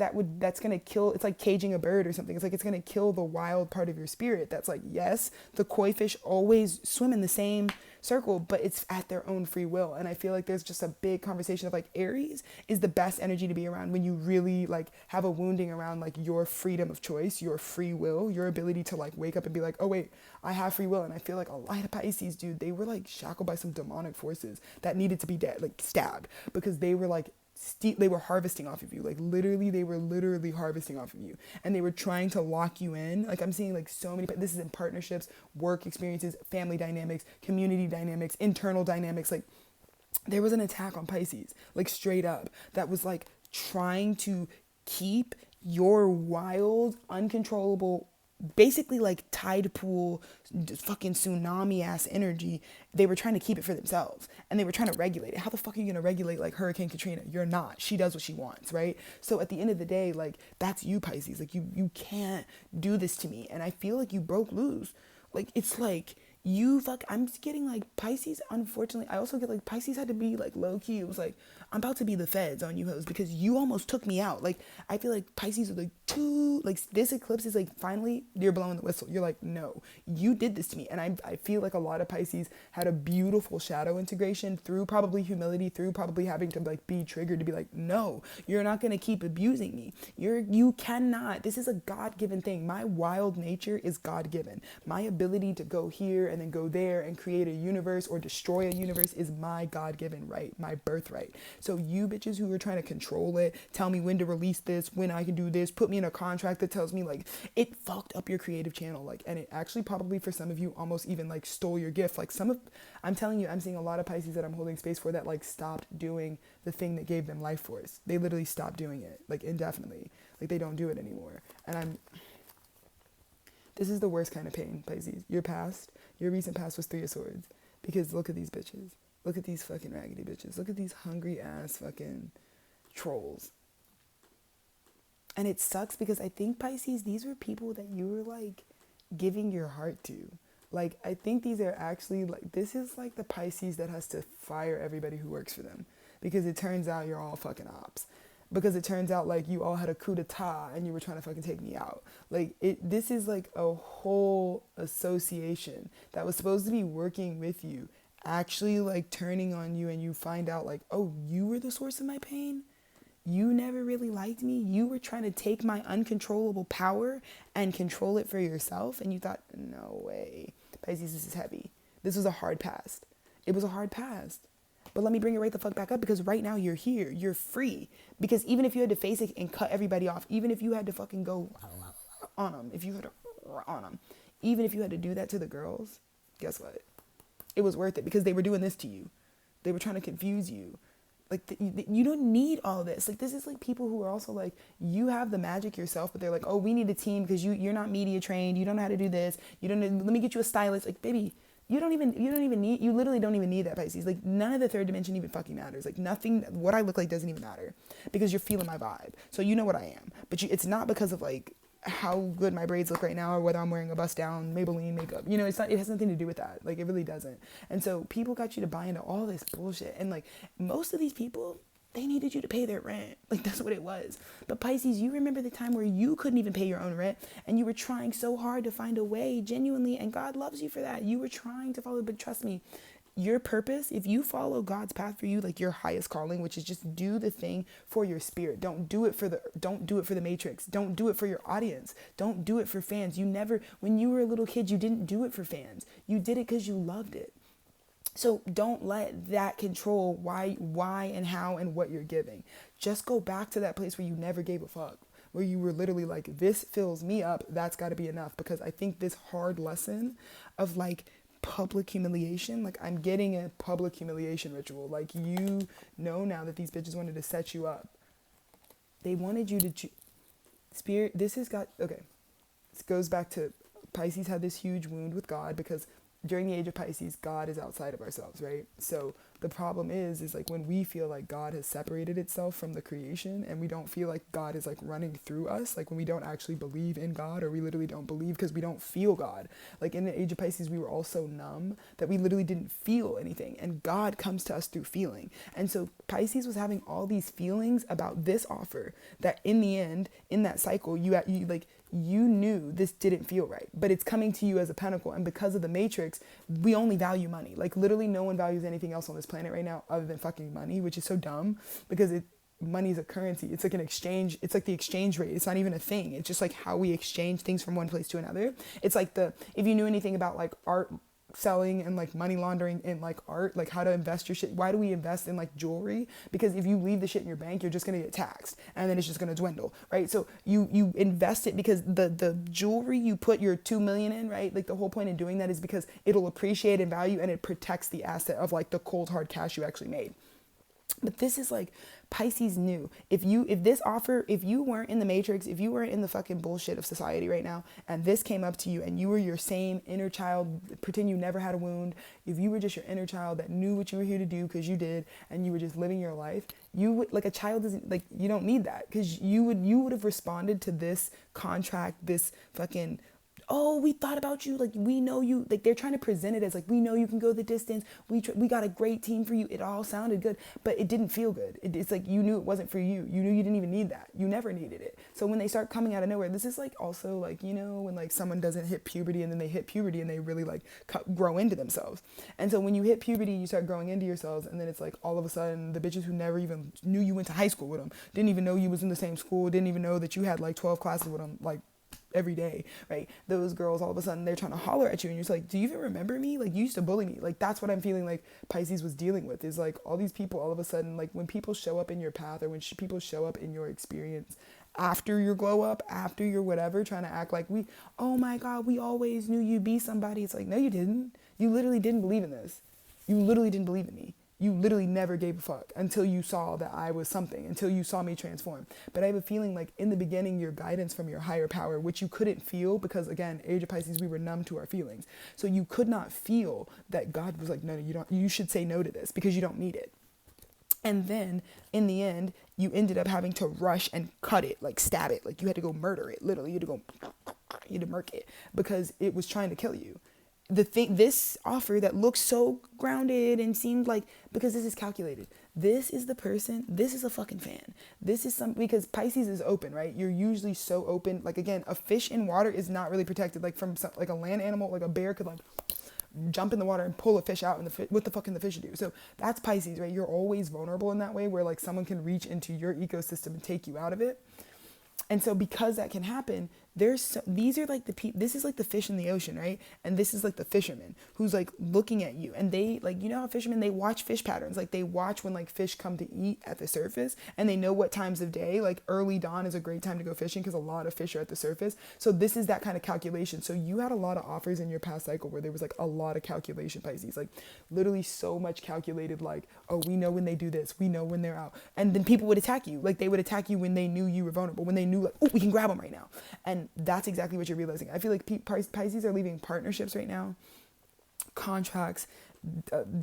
gonna kill. It's like caging a bird or something. It's like, it's gonna kill the wild part of your spirit. That's like, yes, the koi fish always swim in the same circle, but it's at their own free will. And I feel like there's just a big conversation of like, Aries is the best energy to be around when you really like have a wounding around like your freedom of choice, your free will, your ability to like wake up and be like, oh wait, I have free will. And I feel like a lot of Pisces, dude, they were like shackled by some demonic forces that needed to be dead, like stabbed, because they were like they were harvesting off of you. Like literally, they were literally harvesting off of you, and they were trying to lock you in. Like I'm seeing like so many, this is in partnerships, work experiences, family dynamics, community dynamics, internal dynamics. Like there was an attack on Pisces, like straight up, that was like trying to keep your wild, uncontrollable, basically like tide pool, fucking tsunami ass energy. They were trying to keep it for themselves, and they were trying to regulate it. How the fuck are you going to regulate like Hurricane Katrina? You're not. She does what she wants, right? So at the end of the day, like that's you, Pisces. Like you can't do this to me. And I feel like you broke loose. Like it's like I'm getting like Pisces. Unfortunately, I also get like Pisces had to be like low key. It was like, I'm about to be the feds on you hoes because you almost took me out. Like I feel like Pisces are like this eclipse is like, finally you're blowing the whistle. You're like, no, you did this to me. And I feel like a lot of Pisces had a beautiful shadow integration through probably humility, through probably having to like be triggered to be like, no, you're not going to keep abusing me. You cannot. This is a God-given thing. My wild nature is God-given. My ability to go here and then go there and create a universe or destroy a universe is my God-given right, my birthright. So you bitches who are trying to control it, tell me when to release this, when I can do this, put me in a contract that tells me, like, it fucked up your creative channel. Like, and it actually probably for some of you almost even like stole your gift. Like I'm telling you, I'm seeing a lot of Pisces that I'm holding space for that like stopped doing the thing that gave them life force. They literally stopped doing it, like, indefinitely. Like, they don't do it anymore. And this is the worst kind of pain, Pisces. Your recent past was 3 of Swords. Because look at these bitches. Look at these fucking raggedy bitches. Look at these hungry ass fucking trolls. And it sucks because I think, Pisces, these were people that you were like giving your heart to. Like, I think these are actually like, this is like the Pisces that has to fire everybody who works for them. Because it turns out you're all fucking ops. Because it turns out like you all had a coup d'etat and you were trying to fucking take me out. Like, this is like a whole association that was supposed to be working with you, actually like turning on you, and you find out like, oh, you were the source of my pain? You never really liked me? You were trying to take my uncontrollable power and control it for yourself? And you thought, no way. Pisces, this is heavy. This was a hard past. It was a hard past. But let me bring it right the fuck back up, because right now you're here. You're free. Because even if you had to face it and cut everybody off, even if you had to fucking go on them, even if you had to do that to the girls, guess what? It was worth it, because they were doing this to you. They were trying to confuse you. Like, you don't need all this. Like, this is like people who are also like, you have the magic yourself, but they're like, oh, we need a team because you're not media trained. You don't know how to do this. You don't know, let me get you a stylist. Like, baby, you literally don't even need that, Pisces. Like, none of the third dimension even fucking matters. Like, nothing, what I look like doesn't even matter, because you're feeling my vibe. So you know what I am, but it's not because of like how good my braids look right now, or whether I'm wearing a bust down Maybelline makeup. You know, it has nothing to do with that. Like, it really doesn't. And so people got you to buy into all this bullshit. And like, most of these people, they needed you to pay their rent. Like, that's what it was. But Pisces, you remember the time where you couldn't even pay your own rent, and you were trying so hard to find a way, genuinely, and God loves you for that. You were trying to follow, but trust me, your purpose, if you follow God's path for you, like your highest calling, which is just do the thing for your spirit. Don't do it for the matrix. Don't do it for your audience. Don't do it for fans. When you were a little kid, you didn't do it for fans. You did it because you loved it. So don't let that control why and how and what you're giving. Just go back to that place where you never gave a fuck, where you were literally like, this fills me up. That's got to be enough. Because I think this hard lesson of like public humiliation, like, I'm getting a public humiliation ritual. Like, you know now that these bitches wanted to set you up. They wanted you to spirit. This goes back to Pisces had this huge wound with God, because during the age of Pisces, God is outside of ourselves, right? So the problem is like when we feel like God has separated itself from the creation, and we don't feel like God is like running through us, like when we don't actually believe in God, or we literally don't believe because we don't feel God. Like, in the age of Pisces, we were all so numb that we literally didn't feel anything, and God comes to us through feeling. And so Pisces was having all these feelings about this offer that in the end, in that cycle, you knew this didn't feel right, but it's coming to you as a pentacle. And because of the matrix, we only value money. Like, literally no one values anything else on this planet right now other than fucking money, which is so dumb, because money is a currency. It's like an exchange. It's like the exchange rate. It's not even a thing. It's just like how we exchange things from one place to another. It's like if you knew anything about like art selling and like money laundering in like art, like how to invest your shit. Why do we invest in like jewelry? Because if you leave the shit in your bank, you're just going to get taxed, and then it's just going to dwindle, right? So you invest it because the jewelry you put your 2 million in, right? Like, the whole point of doing that is because it'll appreciate in value, and it protects the asset of like the cold hard cash you actually made. But this is like Pisces knew if you weren't in the matrix, if you weren't in the fucking bullshit of society right now, and this came up to you and you were your same inner child, pretend you never had a wound, if you were just your inner child that knew what you were here to do because you did, and you were just living your life, you would, like, a child doesn't, like, you don't need that, because you would have responded to this contract, this fucking, oh, we thought about you, like, we know you, like, they're trying to present it as like, we know you can go the distance, we got a great team for you, it all sounded good, but it didn't feel good. It's like, you knew it wasn't for you, you knew you didn't even need that, you never needed it. So when they start coming out of nowhere, this is like also like, you know, when like someone doesn't hit puberty, and then they hit puberty and they really like grow into themselves. And so when you hit puberty, you start growing into yourselves, and then it's like all of a sudden the bitches who never even knew you went to high school with them, didn't even know you was in the same school, didn't even know that you had like 12 classes with them, like, every day, right? Those girls, all of a sudden, they're trying to holler at you, and you're just like, do you even remember me? Like, you used to bully me. Like, that's what I'm feeling like Pisces was dealing with, is like all these people, all of a sudden, like when people show up in your path, or when people show up in your experience after your glow up, after your whatever, trying to act like oh my God, we always knew you'd be somebody. It's like, no, you didn't. You literally didn't believe in this. You literally didn't believe in me. You literally never gave a fuck until you saw that I was something, until you saw me transform. But I have a feeling like in the beginning, your guidance from your higher power, which you couldn't feel because, again, age of Pisces, we were numb to our feelings. So you could not feel that God was like, no, you should say no to this because you don't need it. And then in the end, you ended up having to rush and cut it, like stab it. Like you had to go murder it. Literally, you had to murk it because it was trying to kill you. This offer that looks so grounded and seemed like, because this is calculated. This is the person, this is a fucking fan. This is because Pisces is open, right? You're usually so open. Like, again, a fish in water is not really protected. Like from like a land animal, like a bear could like jump in the water and pull a fish out, and what the fuck can the fish do? So that's Pisces, right? You're always vulnerable in that way, where like someone can reach into your ecosystem and take you out of it. And so because that can happen, these are like this is like the fish in the ocean, right? And this is like the fisherman who's like looking at you, and they like, you know how fishermen, they watch fish patterns. Like they watch when like fish come to eat at the surface, and they know what times of day, like early dawn is a great time to go fishing because a lot of fish are at the surface. So this is that kind of calculation. So you had a lot of offers in your past cycle where there was like a lot of calculation, Pisces, like literally so much calculated, like, oh, we know when they do this, we know when they're out. And then people would attack you. Like they would attack you when they knew you were vulnerable, when they knew like, oh, we can grab them right now. And that's exactly what you're realizing. I feel like Pisces are leaving partnerships right now, contracts,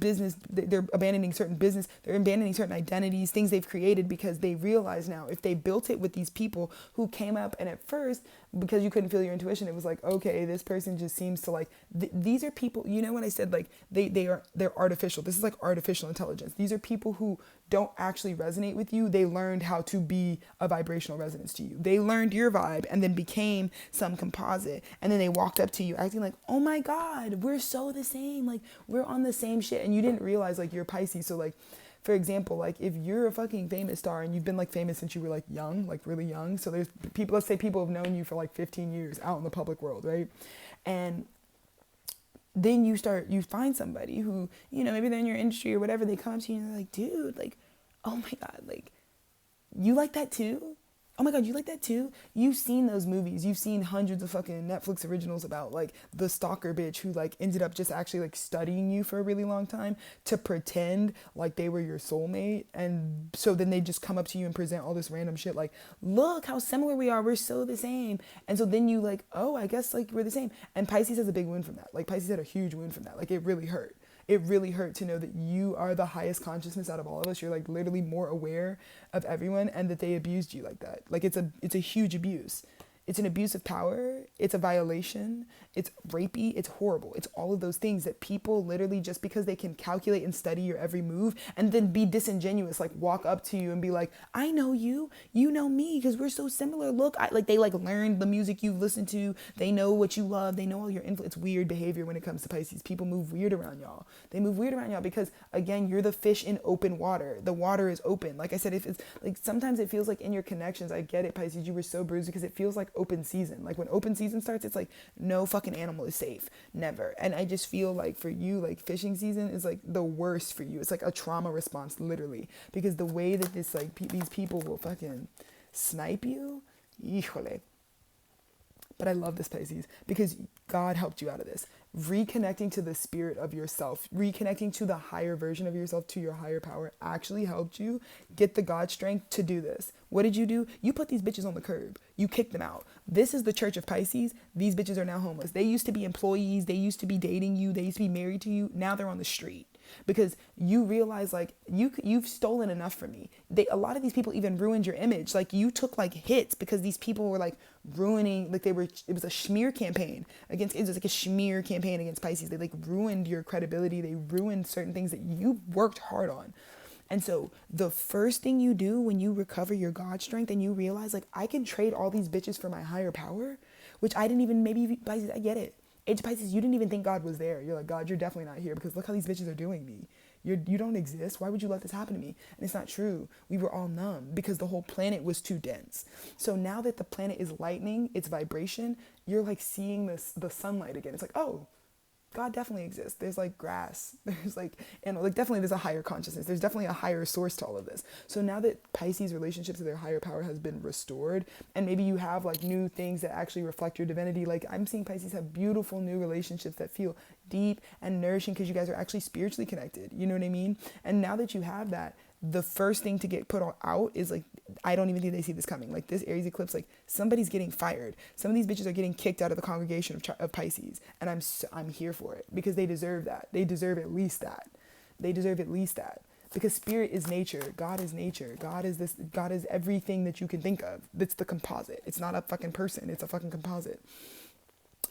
business. They're abandoning certain business. They're abandoning certain identities, things they've created, because they realize now if they built it with these people who came up, and at first, because you couldn't feel your intuition, it was like, okay, this person just seems to like, these are people, you know, when I said like they're artificial, this is like artificial intelligence. These are people who don't actually resonate with you. They learned how to be a vibrational resonance to you. They learned your vibe and then became some composite. And then they walked up to you acting like, oh my God, we're so the same. Like we're on the same shit. And you didn't realize like you're Pisces. So like, for example, like if you're a fucking famous star and you've been like famous since you were like young, like really young. So there's people, let's say people have known you for like 15 years out in the public world, right? And then you find somebody who, you know, maybe they're in your industry or whatever, they come to you and they're like, dude, like, oh my God, like, you like that too? Oh my God, you like that too? You've seen those movies. You've seen hundreds of fucking Netflix originals about like the stalker bitch who like ended up just actually like studying you for a really long time to pretend like they were your soulmate. And so then they just come up to you and present all this random shit like, look how similar we are. We're so the same. And so then you like, oh, I guess like we're the same. And Pisces has a big wound from that. Like Pisces had a huge wound from that. Like it really hurt. It really hurt to know that you are the highest consciousness out of all of us. You're like literally more aware of everyone, and that they abused you like that. Like it's a huge abuse. It's an abuse of power. It's a violation. It's rapey. It's horrible. It's all of those things that people literally, just because they can calculate and study your every move and then be disingenuous, like walk up to you and be like, I know you, you know me, because we're so similar. Look, they like learned the music you've listened to. They know what you love. They know all your influence. It's weird behavior when it comes to Pisces. People move weird around y'all. They move weird around y'all because, again, you're the fish in open water. The water is open. Like I said, if it's like, sometimes it feels like in your connections, I get it, Pisces, you were so bruised because it feels like open season. Like when open season starts, it's like no fucking animal is safe, never. And I just feel like for you, like fishing season is like the worst for you. It's like a trauma response, literally, because the way that this like these people will fucking snipe you, híjole. But I love this, Pisces, because God helped you out of this. Reconnecting to the spirit of yourself, reconnecting to the higher version of yourself, to your higher power, actually helped you get the God strength to do this. What did you do? You put these bitches on the curb. You kicked them out. This is the church of Pisces. These bitches are now homeless. They used to be employees. They used to be dating you. They used to be married to you. Now they're on the street. Because you realize like you've stolen enough from me. A lot of these people even ruined your image. Like you took like hits because these people were like ruining, like it was a smear campaign against, it was like a smear campaign against Pisces. They like ruined your credibility. They ruined certain things that you worked hard on. And so the first thing you do when you recover your God strength and you realize like I can trade all these bitches for my higher power, which I didn't even, maybe Pisces, I get it. Age of Pisces, you didn't even think God was there. You're like, God, you're definitely not here because look how these bitches are doing me. You don't exist. Why would you let this happen to me? And it's not true. We were all numb because the whole planet was too dense. So now that the planet is lightening its vibration, you're like seeing the sunlight again. It's like, oh, God definitely exists. There's like grass. There's like, and like definitely there's a higher consciousness. There's definitely a higher source to all of this. So now that Pisces' relationships to their higher power has been restored, and maybe you have like new things that actually reflect your divinity. Like I'm seeing Pisces have beautiful new relationships that feel deep and nourishing because you guys are actually spiritually connected. You know what I mean? And now that you have that, the first thing to get put out is like, I don't even think they see this coming. Like this Aries eclipse, like somebody's getting fired. Some of these bitches are getting kicked out of the congregation of Pisces. And I'm here for it because they deserve that. They deserve at least that. They deserve at least that. Because spirit is nature. God is nature. God is this. God is everything that you can think of. That's the composite. It's not a fucking person. It's a fucking composite.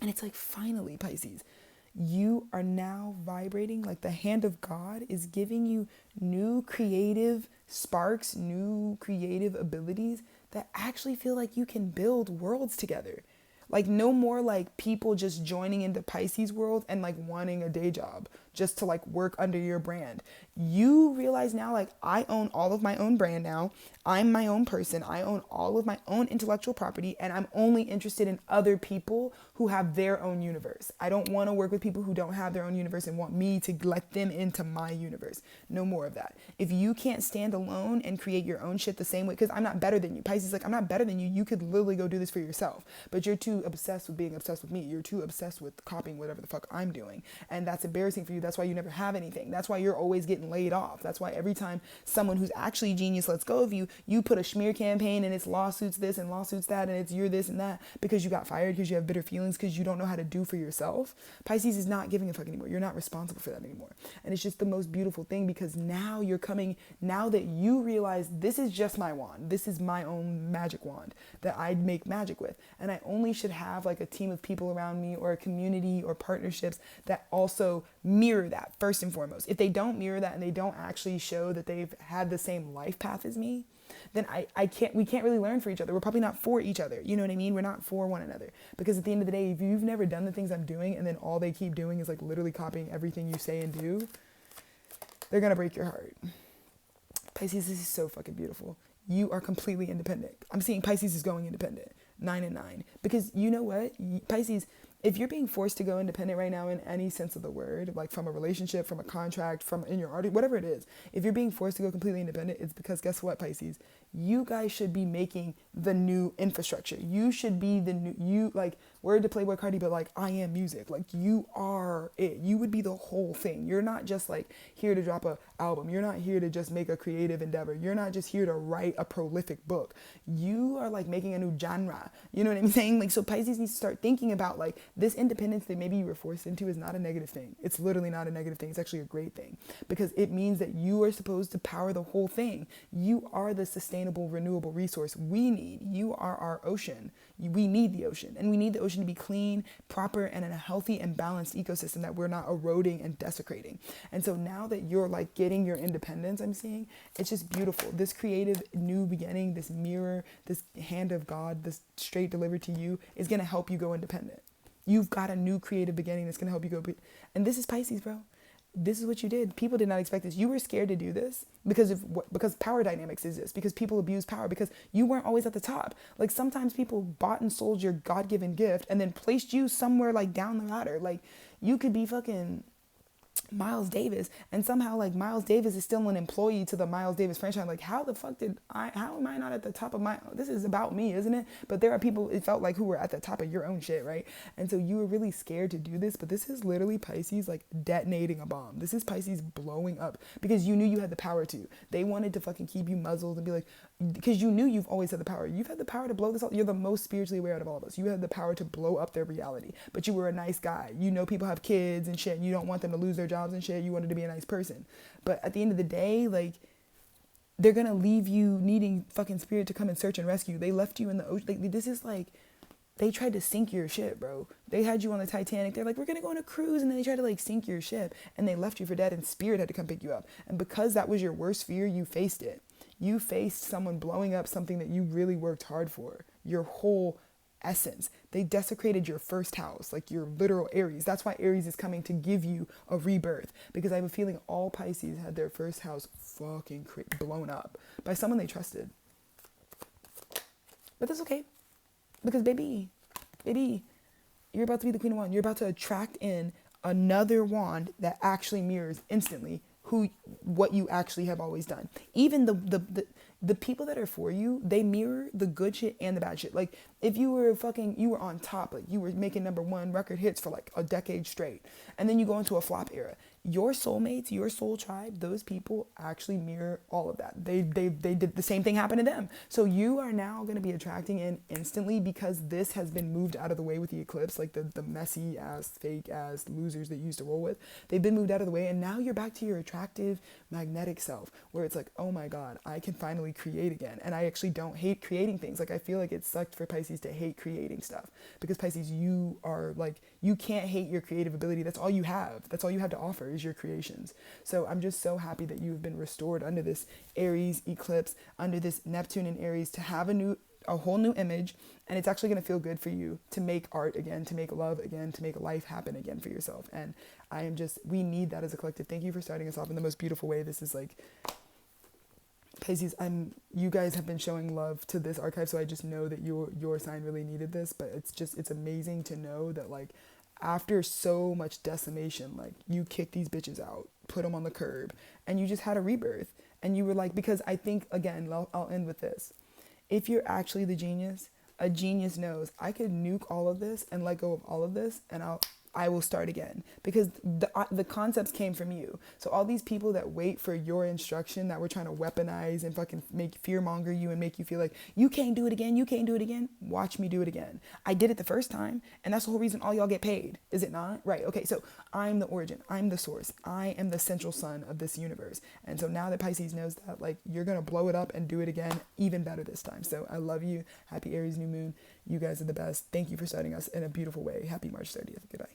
And it's like, finally, Pisces, you are now vibrating like the hand of God is giving you new creative sparks, new creative abilities that actually feel like you can build worlds together. Like no more like people just joining into Pisces world and like wanting a day job just to like work under your brand. You realize now, like, I own all of my own brand now. I'm my own person. I own all of my own intellectual property, and I'm only interested in other people who have their own universe. I don't want to work with people who don't have their own universe and want me to let them into my universe. No more of that. If you can't stand alone and create your own shit the same way, because I'm not better than you. Pisces, like, I'm not better than you. You could literally go do this for yourself, but you're too obsessed with being obsessed with me. You're too obsessed with copying whatever the fuck I'm doing, and that's embarrassing for you. That's why you never have anything. That's why you're always getting laid off. That's why every time someone who's actually genius lets go of you, you put a smear campaign and it's lawsuits this and lawsuits that and it's you're this and that because you got fired, because you have bitter feelings, because you don't know how to do for yourself. Pisces is not giving a fuck anymore. You're not responsible for that anymore. And it's just the most beautiful thing, because now you're coming, now that you realize this is just my wand. This is my own magic wand that I make magic with. And I only should have like a team of people around me or a community or partnerships that also mirror that first and foremost. If they don't mirror that and they don't actually show that they've had the same life path as me, then we can't really learn for each other. We're probably not for each other. You know what I mean? We're not for one another. Because at the end of the day, if you've never done the things I'm doing and then all they keep doing is like literally copying everything you say and do, they're going to break your heart. Pisces, this is so fucking beautiful. You are completely independent. I'm seeing Pisces is going independent. 9 and 9. Because you know what? Pisces, if you're being forced to go independent right now in any sense of the word, like from a relationship, from a contract, from in your art, whatever it is, if you're being forced to go completely independent, it's because guess what, Pisces? You guys should be making the new infrastructure. You should be the new, you like, word to Playboy Cardi, but like, I am music. Like, you are it. You would be the whole thing. You're not just like here to drop a album. You're not here to just make a creative endeavor. You're not just here to write a prolific book. You are like making a new genre. You know what I'm saying? Like, so Pisces needs to start thinking about like this independence that maybe you were forced into is not a negative thing. It's literally not a negative thing. It's actually a great thing, because it means that you are supposed to power the whole thing. You are the sustainable, renewable resource we need. You are our ocean. We need the ocean, and we need the ocean to be clean, proper, and in a healthy and balanced ecosystem that we're not eroding and desecrating. And so now that you're like getting your independence, I'm seeing, it's just beautiful. This creative new beginning, this mirror, this hand of God, this straight delivered to you is going to help you go independent. You've got a new creative beginning that's going to help you go. And this is Pisces, bro. This is what you did. People did not expect this. You were scared to do this because power dynamics exist, because people abuse power, because you weren't always at the top. Like, sometimes people bought and sold your God-given gift and then placed you somewhere like down the ladder. Like, you could be fucking Miles Davis, and somehow like Miles Davis is still an employee to the Miles Davis franchise. Like, how the fuck how am I not at the top of this is about me, isn't it? But there are people, it felt like, who were at the top of your own shit, right? And so you were really scared to do this, but this is literally Pisces like detonating a bomb. This is Pisces blowing up because you knew you had the power to. They wanted to fucking keep you muzzled and be like, because you knew you've always had the power. You've had the power to blow this up. You're the most spiritually aware out of all of us. You had the power to blow up their reality, but you were a nice guy. You know, people have kids and shit, and you don't want them to lose their jobs and shit. You wanted to be a nice person. But at the end of the day, like, they're going to leave you needing fucking spirit to come and search and rescue. They left you in the ocean. Like, this is like, they tried to sink your ship, bro. They had you on the Titanic. They're like, we're going to go on a cruise. And then they tried to like sink your ship, and they left you for dead, and spirit had to come pick you up. And because that was your worst fear, you faced it. You faced someone blowing up something that you really worked hard for. Your whole essence. They desecrated your first house, like your literal Aries. That's why Aries is coming to give you a rebirth, because I have a feeling all Pisces had their first house fucking blown up by someone they trusted. But that's okay, because baby, you're about to be the Queen of Wands. You're about to attract in another wand that actually mirrors instantly what you actually have always done. Even the people that are for you, they mirror the good shit and the bad shit. Like if you were on top, like you were making #1 record hits for like a decade straight, and then you go into a flop era, your soulmates, your soul tribe, those people actually mirror all of that. They did the same thing happen to them. So you are now going to be attracting in instantly, because this has been moved out of the way with the eclipse, like the messy ass, fake ass losers that you used to roll with. They've been moved out of the way, and now you're back to your attractive, magnetic self, where it's like, oh my God, I can finally create again. And I actually don't hate creating things. Like I feel like it sucked for Pisces to hate creating stuff, because Pisces, you are like, you can't hate your creative ability. That's all you have. That's all you have to offer is your creations. So I'm just so happy that you've been restored under this Aries eclipse, under this Neptune in Aries, to have a whole new image. And it's actually going to feel good for you to make art again, to make love again, to make life happen again for yourself. And we need that as a collective. Thank you for starting us off in the most beautiful way. This is like, Pisces, you guys have been showing love to this archive, so I just know that your sign really needed this. But it's amazing to know that, like, after so much decimation, like, you kicked these bitches out, put them on the curb, and you just had a rebirth. And you were like, because I think, again, I'll end with this. If you're actually the genius, a genius knows I could nuke all of this and let go of all of this, and I will start again, because the concepts came from you. So all these people that wait for your instruction, that were trying to weaponize and fucking make fearmonger you and make you feel like you can't do it again, watch me do it again. I did it the first time, and that's the whole reason all y'all get paid, is it not? Right, okay, so I'm the origin, I'm the source, I am the central sun of this universe. And so now that Pisces knows that, like, you're gonna blow it up and do it again, even better this time. So I love you. Happy Aries new moon. You guys are the best. Thank you for starting us in a beautiful way. Happy March 30th. Goodbye.